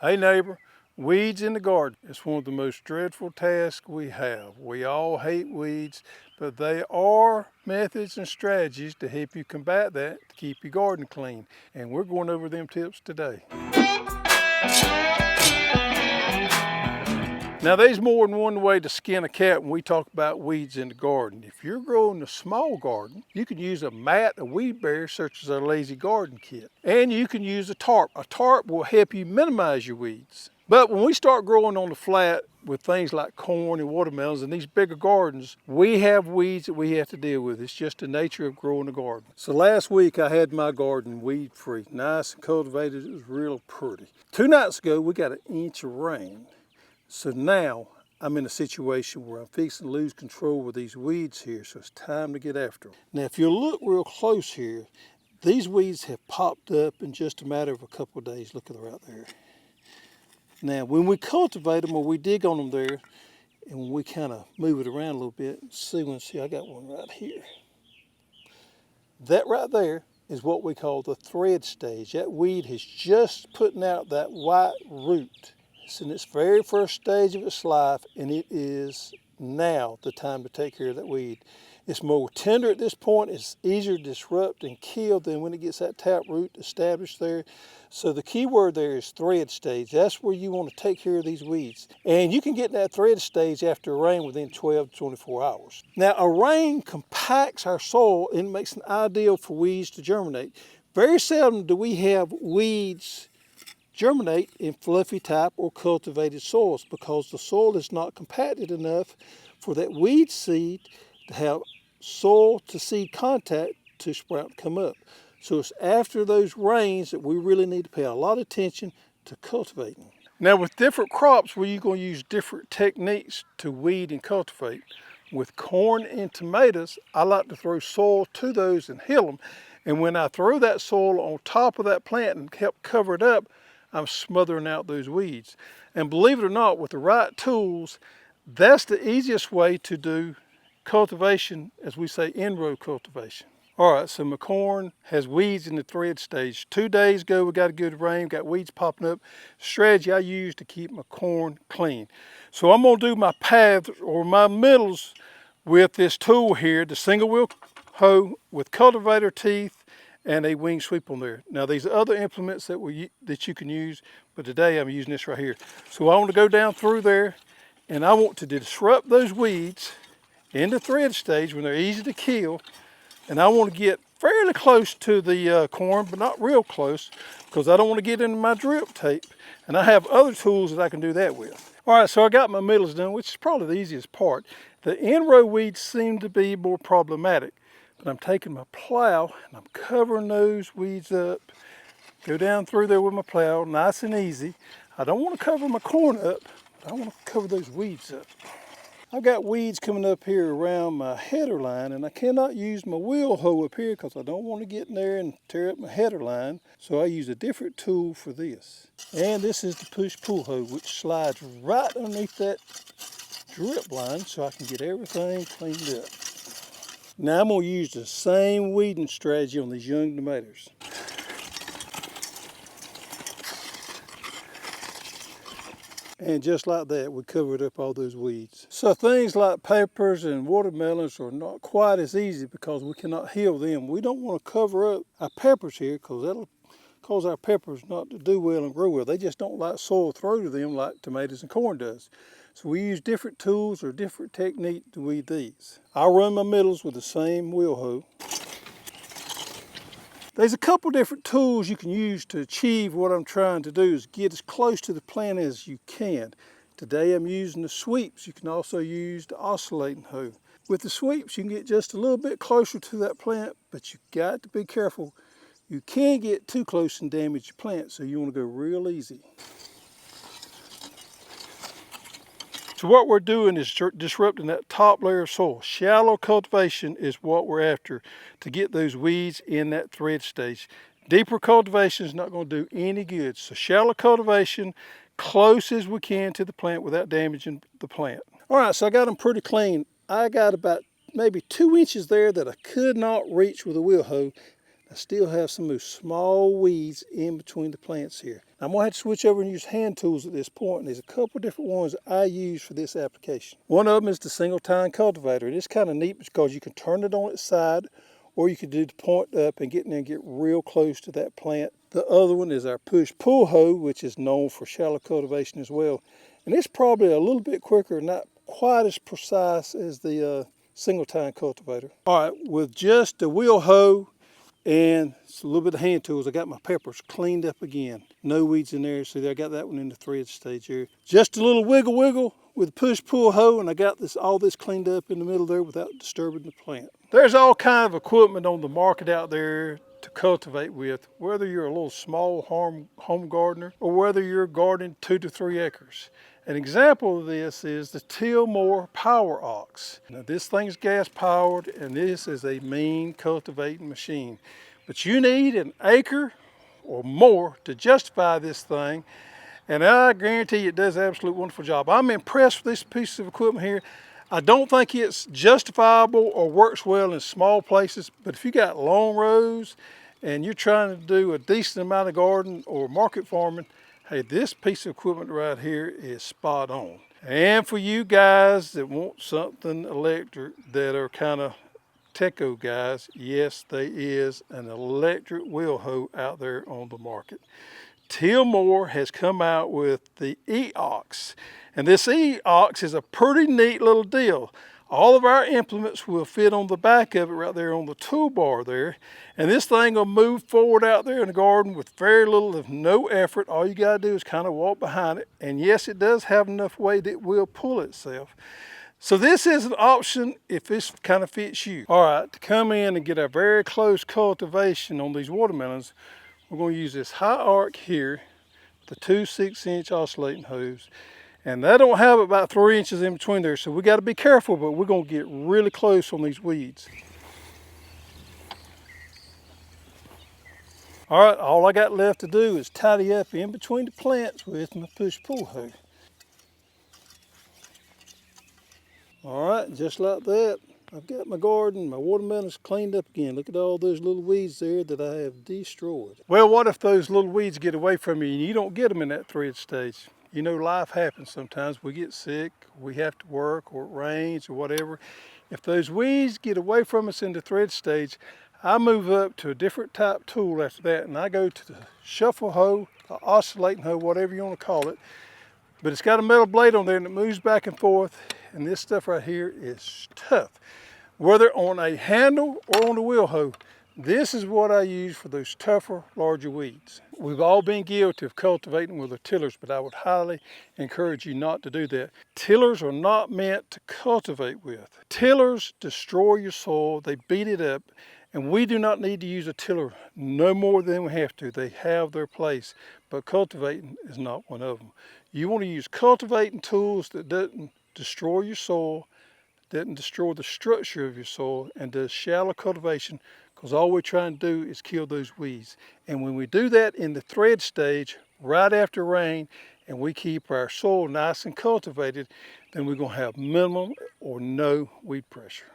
Hey neighbor, weeds in the garden is one of the most dreadful tasks we have. We all hate weeds, but there are methods and strategies to help you combat that to keep your garden clean. And we're going over them tips today. Now there's more than one way to skin a cat when we talk about weeds in the garden. If you're growing a small garden, you can use a mat of weed barriers such as our Lazy Garden kit. And you can use a tarp. A tarp will help you minimize your weeds. But when we start growing on the flat with things like corn and watermelons and these bigger gardens, we have weeds that we have to deal with. It's just the nature of growing a garden. So last week I had my garden weed free, nice and cultivated. It was real pretty. 2 nights ago we got an inch of rain. So now I'm in a situation where I'm fixing to lose control with these weeds here, so it's time to get after them. Now if you look real close here, these weeds have popped up in just a matter of a couple of days. Look at them right there. Now when we cultivate them or we dig on them there, and when we kind of move it around a little bit, see, I got one right here. That right there is what we call the thread stage. That weed is just putting out that white root. It's in its very first stage of its life, and it is now the time to take care of that weed. It's more tender at this point. It's easier to disrupt and kill than when it gets that taproot established there. So the key word there is thread stage. That's where you want to take care of these weeds. And you can get that thread stage after a rain within 12 to 24 hours. Now a rain compacts our soil and makes it ideal for weeds to germinate. Very seldom do we have weeds germinate in fluffy type or cultivated soils because the soil is not compacted enough for that weed seed to have soil to seed contact to sprout and come up. So it's after those rains that we really need to pay a lot of attention to cultivating. Now with different crops, you're going to use different techniques to weed and cultivate. With corn and tomatoes, I like to throw soil to those and hill them. And when I throw that soil on top of that plant and help cover it up, I'm smothering out those weeds. And believe it or not, with the right tools, that's the easiest way to do cultivation, as we say, in-row cultivation. All right, so my corn has weeds in the thread stage. 2 days ago, we got a good rain, got weeds popping up. Strategy I use to keep my corn clean. So I'm gonna do my paths or my middles with this tool here, the single wheel hoe with cultivator teeth and a wing sweep on there. Now these are other implements that you can use, but today I'm using this right here. So I want to go down through there and I want to disrupt those weeds in the thread stage when they're easy to kill. And I want to get fairly close to the corn, but not real close because I don't want to get into my drip tape. And I have other tools that I can do that with. All right, so I got my middles done, which is probably the easiest part. The in-row weeds seem to be more problematic. But I'm taking my plow and I'm covering those weeds up. Go down through there with my plow, nice and easy. I don't want to cover my corn up, but I want to cover those weeds up. I've got weeds coming up here around my header line, and I cannot use my wheel hoe up here because I don't want to get in there and tear up my header line. So I use a different tool for this. And this is the push-pull hoe, which slides right underneath that drip line so I can get everything cleaned up. Now I'm going to use the same weeding strategy on these young tomatoes. And just like that, we covered up all those weeds. So things like peppers and watermelons are not quite as easy because we cannot heal them. We don't want to cover up our peppers here because that'll cause our peppers not to do well and grow well. They just don't like soil thrown to them like tomatoes and corn does. So we use different tools or different technique to weed these. I run my middles with the same wheel hoe. There's a couple different tools you can use to achieve what I'm trying to do, is get as close to the plant as you can. Today I'm using the sweeps. You can also use the oscillating hoe. With the sweeps you can get just a little bit closer to that plant, but you've got to be careful. You can get too close and damage your plant, so you want to go real easy. So what we're doing is disrupting that top layer of soil. Shallow cultivation is what we're after to get those weeds in that thread stage. Deeper cultivation is not going to do any good. So shallow cultivation, close as we can to the plant without damaging the plant. All right, so I got them pretty clean. I got about maybe 2 inches there that I could not reach with a wheel hoe. I still have some of those small weeds in between the plants here. I'm gonna have to switch over and use hand tools at this point, and there's a couple different ones I use for this application. One of them is the single tine cultivator, and it's kind of neat because you can turn it on its side, or you can do the point up and get in there and get real close to that plant. The other one is our push-pull hoe, which is known for shallow cultivation as well. And it's probably a little bit quicker, not quite as precise as the single tine cultivator. All right, with just the wheel hoe and a little bit of hand tools, I got my peppers cleaned up again. No weeds in there. See, I got that one in the thread stage here. Just a little wiggle with a push-pull hoe, and I got all this cleaned up in the middle there without disturbing the plant. There's all kind of equipment on the market out there to cultivate with, whether you're a little small home gardener or whether you're gardening 2 to 3 acres. An example of this is the Tilmor Power Ox. Now this thing's gas powered, and this is a mean cultivating machine. But you need an acre or more to justify this thing, and I guarantee you it does an absolute wonderful job. I'm impressed with this piece of equipment here. I don't think it's justifiable or works well in small places, but if you got long rows and you're trying to do a decent amount of garden or market farming, hey, this piece of equipment right here is spot on. And for you guys that want something electric that are kind of techo guys, yes, there is an electric wheel hoe out there on the market. Tilmor has come out with the E-Ox, and this E-Ox is a pretty neat little deal. All of our implements will fit on the back of it right there on the toolbar there, and this thing will move forward out there in the garden with very little if no effort. All you got to do is kind of walk behind it, and yes, it does have enough weight it will pull itself. So this is an option if this kind of fits you. All right, to come in and get a very close cultivation on these watermelons, we're going to use this high arc here, the 2 6-inch oscillating hose, and that don't have about 3 inches in between there, so we got to be careful, but we're going to get really close on these weeds. All right, all I got left to do is tidy up in between the plants with my push-pull hoe. All right, just like that, I've got my garden, my watermelons cleaned up again. Look at all those little weeds there that I have destroyed. Well, what if those little weeds get away from you and you don't get them in that thread stage? You know, life happens sometimes. We get sick, we have to work, or it rains, or whatever. If those weeds get away from us in the thread stage, I move up to a different type tool after that, and I go to the shuffle hoe, the oscillating hoe, whatever you want to call it. But it's got a metal blade on there and it moves back and forth, and this stuff right here is tough. Whether on a handle or on the wheel hoe, this is what I use for those tougher, larger weeds. We've all been guilty of cultivating with our tillers, but I would highly encourage you not to do that. Tillers are not meant to cultivate with. Tillers destroy your soil, they beat it up, and we do not need to use a tiller no more than we have to. They have their place, but cultivating is not one of them. You want to use cultivating tools that doesn't destroy your soil, doesn't destroy the structure of your soil, and does shallow cultivation, because all we're trying to do is kill those weeds. And when we do that in the thread stage, right after rain, and we keep our soil nice and cultivated, then we're going to have minimum or no weed pressure.